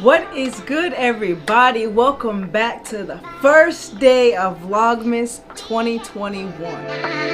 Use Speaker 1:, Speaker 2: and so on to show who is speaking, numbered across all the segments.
Speaker 1: What is good, everybody? Welcome back to the first day of Vlogmas 2021.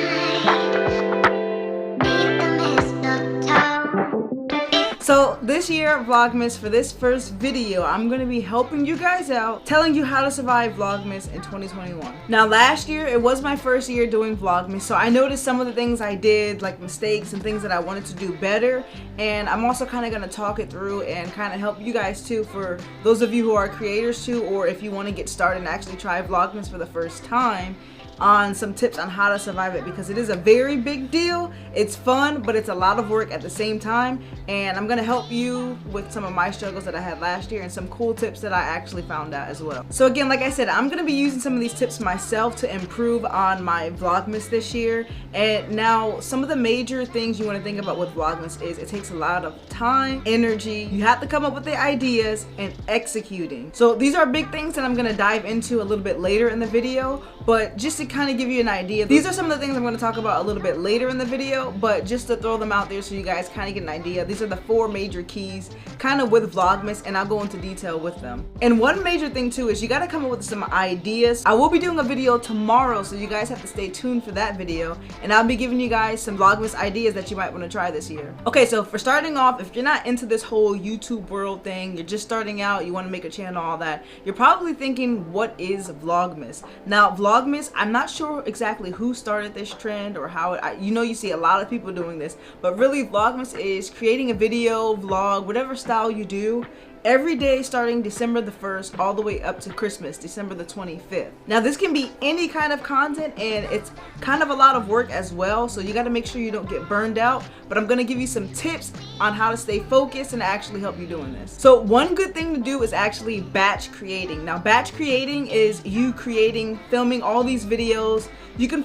Speaker 1: So this year Vlogmas, for this first video, I'm going to be helping you guys out, telling you how to survive Vlogmas in 2021. Now last year, it was my first year doing Vlogmas, so I noticed some of the things I did, like mistakes and things that I wanted to do better, and I'm also kind of going to talk it through and kind of help you guys too, for those of you who are creators too, or if you want to get started and actually try Vlogmas for the first time, on some tips on how to survive it, because it is a very big deal. It's fun, but it's a lot of work at the same time, and I'm gonna help you with some of my struggles that I had last year and some cool tips that I actually found out as well. So again, like I said, I'm gonna be using some of these tips myself to improve on my Vlogmas this year. And now some of the major things you want to think about with Vlogmas is it takes a lot of time, energy, you have to come up with the ideas, and executing. So these are big things that I'm gonna dive into a little bit later in the video, but just to kind of give you an idea, these are some of the things I'm going to talk about a little bit later in the video, but just to throw them out there so you guys kind of get an idea. These are the 4 major keys kind of with Vlogmas, and I'll go into detail with them. And one major thing too is you got to come up with some ideas. I will be doing a video tomorrow, so you guys have to stay tuned for that video, and I'll be giving you guys some Vlogmas ideas that you might want to try this year. Okay, so for starting off, if you're not into this whole YouTube world thing, you're just starting out, you want to make a channel, all that, you're probably thinking, what is Vlogmas? Now Vlogmas, I'm not sure exactly who started this trend or how it, you see a lot of people doing this, but really Vlogmas is creating a video, vlog, whatever style you do, every day starting December the 1st all the way up to Christmas, December the 25th. Now this can be any kind of content, and it's kind of a lot of work as well, so you got to make sure you don't get burned out, but I'm going to give you some tips on how to stay focused and actually help you doing this. So one good thing to do is actually batch creating. Now batch creating is you filming all these videos. You can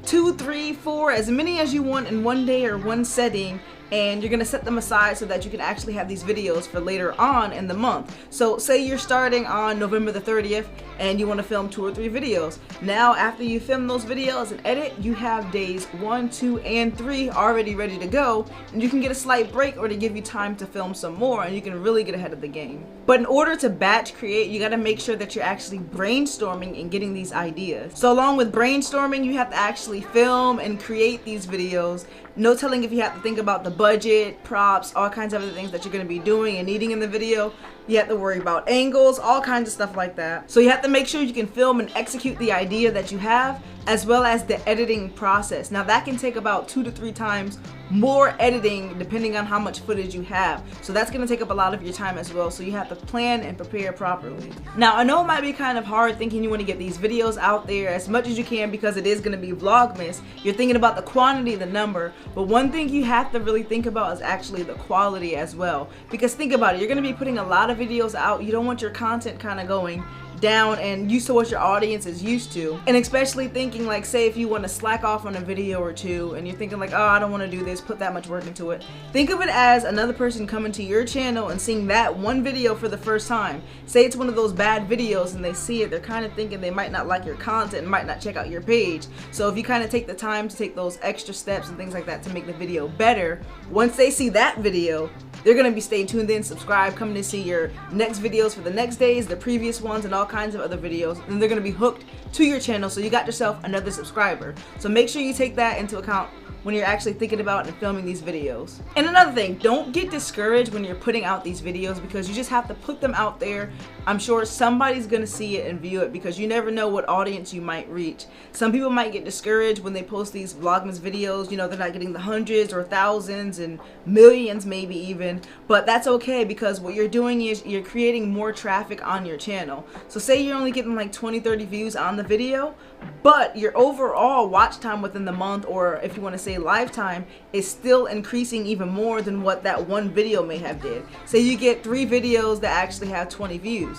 Speaker 1: 2, 3, 4, as many as you want in one day or one setting, and you're gonna set them aside so that you can actually have these videos for later on in the month. So say you're starting on November the 30th and you want to film 2 or 3 videos. Now after you film those videos and edit, you have days 1, 2, and 3 already ready to go, and you can get a slight break or to give you time to film some more, and you can really get ahead of the game. But in order to batch create, you got to make sure that you're actually brainstorming and getting these ideas. So along with brainstorming, you have to actually film and create these videos. No telling if you have to think about the budget, props, all kinds of other things that you're going to be doing and needing in the video. You have to worry about angles, all kinds of stuff like that. So you have to make sure you can film and execute the idea that you have, as well as the editing process. Now that can take about 2 to 3 times more editing depending on how much footage you have. So that's going to take up a lot of your time as well, so you have to plan and prepare properly. Now I know it might be kind of hard thinking you want to get these videos out there as much as you can because it is going to be Vlogmas. You're thinking about the quantity, the number, but one thing you have to really think about is actually the quality as well. Because think about it, you're going to be putting a lot of videos out. You don't want your content kind of going down and used to what your audience is used to, and especially thinking like, say if you want to slack off on a video or 2 and you're thinking like, oh, I don't want to do this, put that much work into it. Think of it as another person coming to your channel and seeing that one video for the first time. Say it's one of those bad videos and they see it, they're kind of thinking they might not like your content and might not check out your page. So if you kind of take the time to take those extra steps and things like that to make the video better, once they see that video, they're going to be staying tuned in, subscribe, coming to see your next videos for the next days, the previous ones, and all kinds of other videos, and they're going to be hooked to your channel, so you got yourself another subscriber. So make sure you take that into account when you're actually thinking about and filming these videos. And another thing, don't get discouraged when you're putting out these videos, because you just have to put them out there. I'm sure somebody's gonna see it and view it, because you never know what audience you might reach. Some people might get discouraged when they post these Vlogmas videos, they're not getting the hundreds or thousands and millions maybe even, but that's okay, because what you're doing is you're creating more traffic on your channel. So say you're only getting like 20, 30 views on the video, but your overall watch time within the month, or if you want to say lifetime, is still increasing even more than what that one video may have did. Say you get 3 videos that actually have 20 views.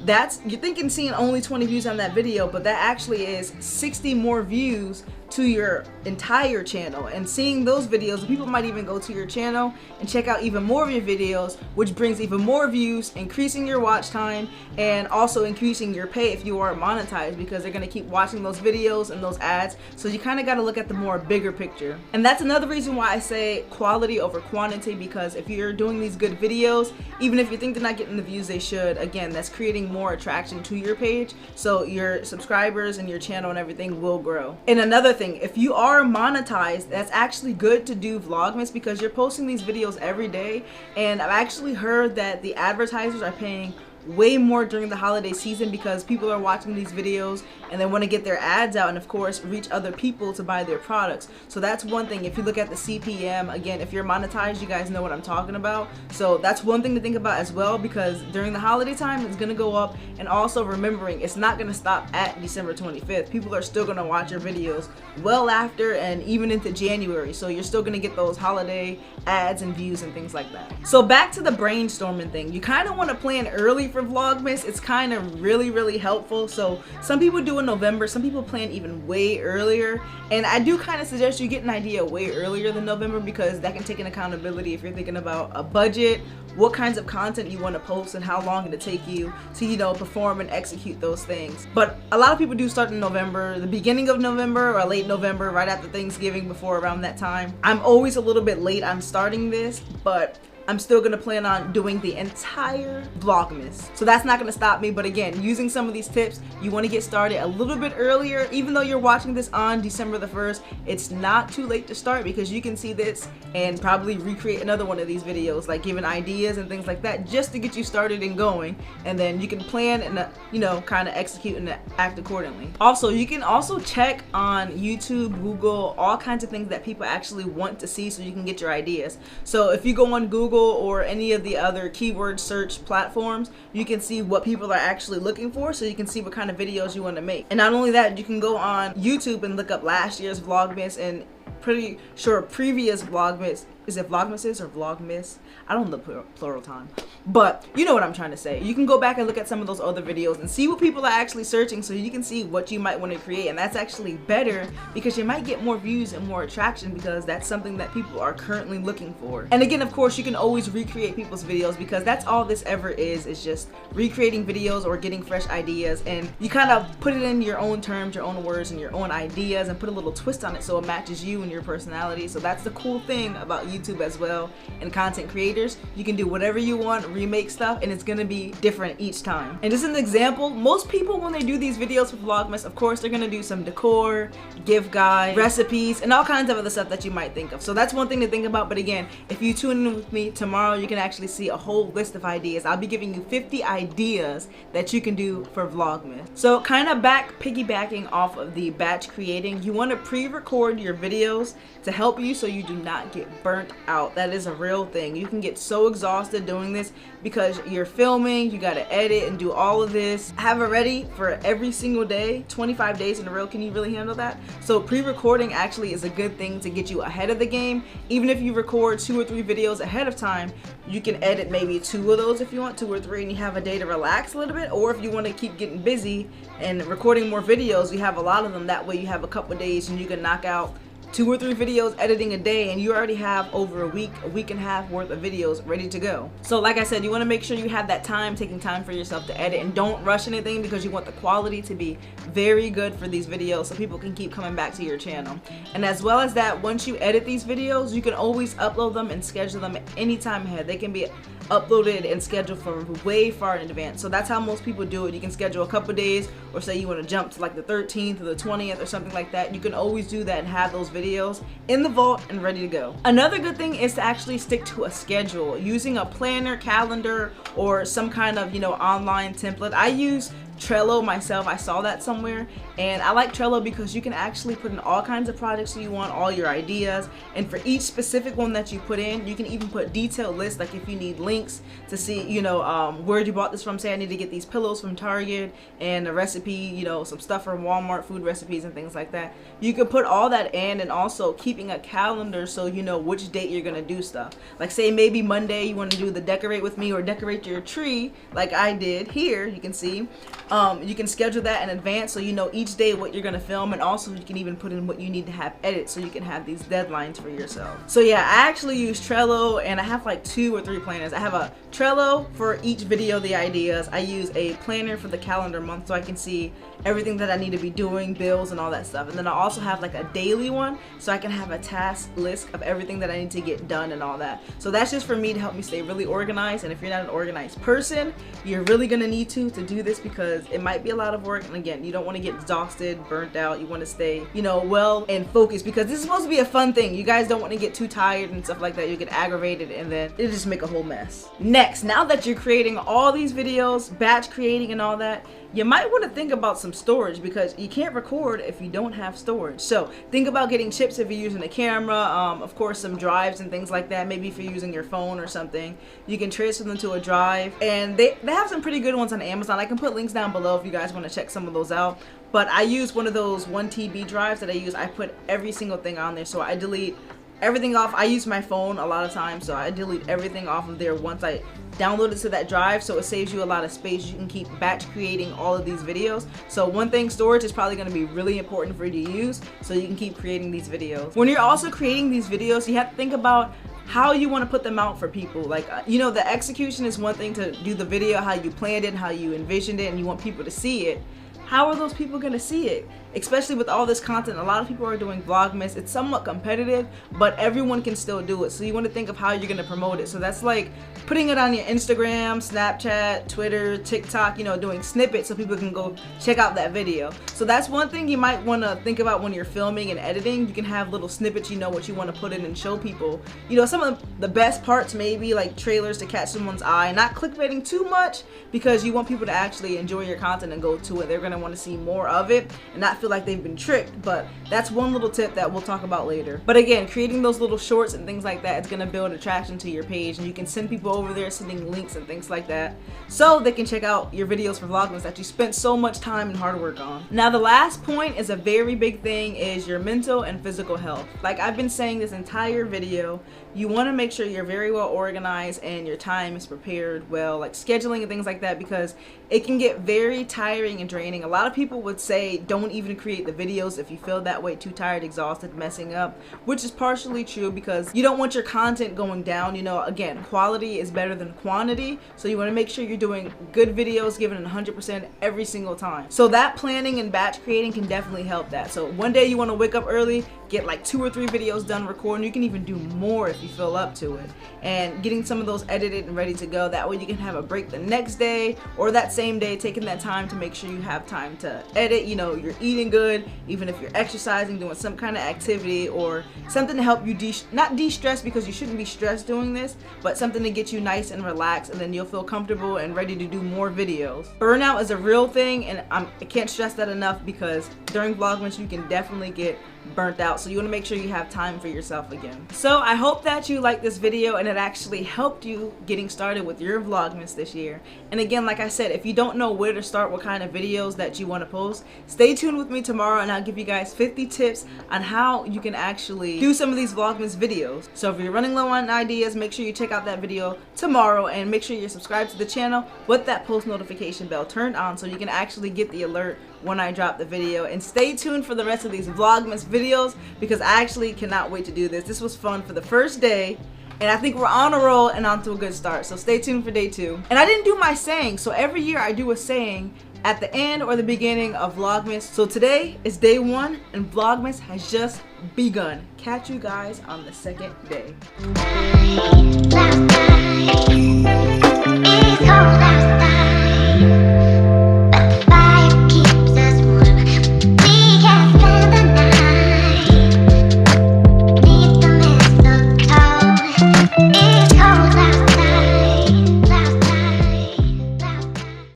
Speaker 1: You're thinking seeing only 20 views on that video, but that actually is 60 more views to your entire channel, and seeing those videos, people might even go to your channel and check out even more of your videos, which brings even more views, increasing your watch time, and also increasing your pay if you are monetized, because they're going to keep watching those videos and those ads. So you kind of got to look at the more bigger picture. And that's another reason why I say quality over quantity, because if you're doing these good videos, even if you think they're not getting the views they should, again, that's creating more attraction to your page, so your subscribers and your channel and everything will grow. And another thing, if you are monetized, that's actually good to do Vlogmas, because you're posting these videos every day, and I've actually heard that the advertisers are paying way more during the holiday season, because people are watching these videos and they want to get their ads out and of course reach other people to buy their products. So that's one thing. If you look at the CPM, again, if you're monetized, you guys know what I'm talking about. So that's one thing to think about as well, because during the holiday time it's going to go up. And also remembering, it's not going to stop at December 25th. People are still going to watch your videos well after and even into January, so you're still going to get those holiday ads and views and things like that. So back to the brainstorming thing, you kind of want to plan early for Vlogmas. It's kind of really helpful. So some people do in November, some people plan even way earlier, and I do kind of suggest you get an idea way earlier than November, because that can take an accountability if you're thinking about a budget, what kinds of content you want to post, and how long it'll take you to, you know, perform and execute those things. But a lot of people do start in November, the beginning of November or late November, right after Thanksgiving, before around that time. I'm always a little bit late on starting this, but I'm still gonna plan on doing the entire Vlogmas. So that's not gonna stop me, but again, using some of these tips, you wanna get started a little bit earlier. Even though you're watching this on December the 1st, it's not too late to start, because you can see this and probably recreate another one of these videos, like giving ideas and things like that, just to get you started and going. And then you can plan and, you know, kind of execute and act accordingly. Also, you can also check on YouTube, Google, all kinds of things that people actually want to see, so you can get your ideas. So if you go on Google or any of the other keyword search platforms, you can see what people are actually looking for, so you can see what kind of videos you want to make. And not only that, you can go on YouTube and look up last year's Vlogmas, and pretty sure previous Vlogmas, is it Vlogmases or Vlogmas? I don't know the plural time, but you know what I'm trying to say. You can go back and look at some of those other videos and see what people are actually searching, so you can see what you might want to create. And that's actually better, because you might get more views and more attraction, because that's something that people are currently looking for. And again, of course, you can always recreate people's videos, because that's all this ever is just recreating videos or getting fresh ideas. And you kind of put it in your own terms, your own words, and your own ideas, and put a little twist on it so it matches you and your personality. So that's the cool thing about YouTube as well, and content creators. You can do whatever you want, remake stuff, and it's gonna be different each time. And just an example, most people, when they do these videos for Vlogmas, of course they're gonna do some decor, gift guide, recipes, and all kinds of other stuff that you might think of. So that's one thing to think about. But again, if you tune in with me tomorrow, you can actually see a whole list of ideas. I'll be giving you 50 ideas that you can do for Vlogmas. So kind of piggybacking off of the batch creating, you want to pre-record your videos to help you so you do not get burnt out. That is a real thing. You can get so exhausted doing this, because you're filming, you got to edit and do all of this. Have it ready for every single day, 25 days in a row. Can you really handle that? So pre-recording actually is a good thing to get you ahead of the game. Even if you record 2 or 3 videos ahead of time, you can edit maybe 2 of those if you want, 2 or 3, and you have a day to relax a little bit. Or if you want to keep getting busy and recording more videos, you have a lot of them. That way you have a couple of days and you can knock out 2 or 3 videos editing a day, and you already have over a week and a half worth of videos ready to go. So like I said, you want to make sure you have that time, taking time for yourself to edit, and don't rush anything, because you want the quality to be very good for these videos so people can keep coming back to your channel. And as well as that, once you edit these videos, you can always upload them and schedule them any time ahead. They can be uploaded and scheduled from way far in advance. So that's how most people do it. You can schedule a couple days, or say you want to jump to like the 13th or the 20th or something like that. You can always do that and have those videos in the vault and ready to go. Another good thing is to actually stick to a schedule, using a planner, calendar, or some kind of, you know, online template. I use Trello myself. I saw that somewhere, and I like Trello because you can actually put in all kinds of projects that you want, all your ideas, and for each specific one that you put in, you can even put detailed lists, like if you need links to see, you know, where you bought this from. Say I need to get these pillows from Target, and a recipe, you know, some stuff from Walmart, food recipes and things like that. You can put all that in, and also keeping a calendar so you know which date you're gonna do stuff. Like say maybe Monday you want to do the decorate with me or decorate your tree, like I did here, you can see. You can schedule that in advance so you know each day what you're gonna film, and also you can even put in what you need to have edit so you can have these deadlines for yourself. So yeah, I actually use Trello, and I have like 2 or 3 planners. I have a Trello for each video, the ideas. I use a planner for the calendar month so I can see everything that I need to be doing, bills and all that stuff. And then I also have like a daily one so I can have a task list of everything that I need to get done and all that. So that's just for me to help me stay really organized. And if you're not an organized person, you're really gonna need to do this, because it might be a lot of work. And again, you don't want to get exhausted, burnt out. You want to stay, you know, well and focused, because this is supposed to be a fun thing. You guys don't want to get too tired and stuff like that. You get aggravated and then it'll just make a whole mess. Next, now that you're creating all these videos, batch creating and all that, you might want to think about some storage, because you can't record if you don't have storage. So think about getting chips if you're using a camera, of course some drives and things like that. Maybe if you're using your phone or something, you can transfer them to a drive, and they have some pretty good ones on Amazon. I can put links down below if you guys want to check some of those out. But I use one of those 1 TB drives that I use. I put every single thing on there, so I delete everything off. I use my phone a lot of times, so I delete everything off of there once I download it to that drive, so it saves you a lot of space. You can keep batch creating all of these videos. So one thing, storage is probably going to be really important for you to use so you can keep creating these videos. When you're also creating these videos, you have to think about how you want to put them out for people. Like, you know, the execution is one thing, to do the video how you planned it, how you envisioned it, and you want people to see it. How are those people gonna see it? Especially with all this content, a lot of people are doing Vlogmas. It's somewhat competitive, but everyone can still do it. So you want to think of how you're gonna promote it. So that's like putting it on your Instagram, Snapchat, Twitter, TikTok, you know, doing snippets so people can go check out that video. So that's one thing you might want to think about when you're filming and editing. You can have little snippets, you know, what you want to put in and show people. You know, some of the best parts, maybe like trailers to catch someone's eye, not clickbaiting too much, because you want people to actually enjoy your content and go to it. They're gonna want to see more of it and not feel like they've been tricked. But that's one little tip that we'll talk about later. But again, creating those little shorts and things like that, it's gonna build attraction to your page, and you can send people over there, sending links and things like that, so they can check out your videos for Vlogmas that you spent so much time and hard work on. Now the last point is a very big thing, is your mental and physical health. Like I've been saying this entire video, you want to make sure you're very well organized and your time is prepared well, like scheduling and things like that, because it can get very tiring and draining. A lot of people would say don't even create the videos if you feel that way, too tired, exhausted, messing up, which is partially true, because you don't want your content going down. You know, again, quality is better than quantity, so you want to make sure you're doing good videos, giving it 100% every single time. So that planning and batch creating can definitely help that. So one day you want to wake up early, get like 2 or 3 videos done recording. You can even do more if you feel up to it, and getting some of those edited and ready to go. That way you can have a break the next day or that same day, taking that time to make sure you have time to edit. You know, you're eating good, even if you're exercising, doing some kind of activity or something to help you not de-stress, because you shouldn't be stressed doing this, but something to get you nice and relaxed, and then you'll feel comfortable and ready to do more videos. Burnout is a real thing, and I can't stress that enough, because during Vlogmas you can definitely get burnt out. So you want to make sure you have time for yourself again. So I hope that you liked this video and it actually helped you getting started with your Vlogmas this year. And again, like I said, if you don't know where to start, what kind of videos that you want to post, stay tuned with me tomorrow and I'll give you guys 50 tips on how you can actually do some of these Vlogmas videos. So if you're running low on ideas, make sure you check out that video tomorrow, and make sure you're subscribed to the channel with that post notification bell turned on so you can actually get the alert when I drop the video. And stay tuned for the rest of these Vlogmas videos, because I actually cannot wait to do this. This was fun for the first day, and I think we're on a roll and on to a good start. So stay tuned for day 2. And I didn't do my saying, so every year I do a saying at the end or the beginning of Vlogmas. So today is day 1 and Vlogmas has just begun. Catch you guys on the second day.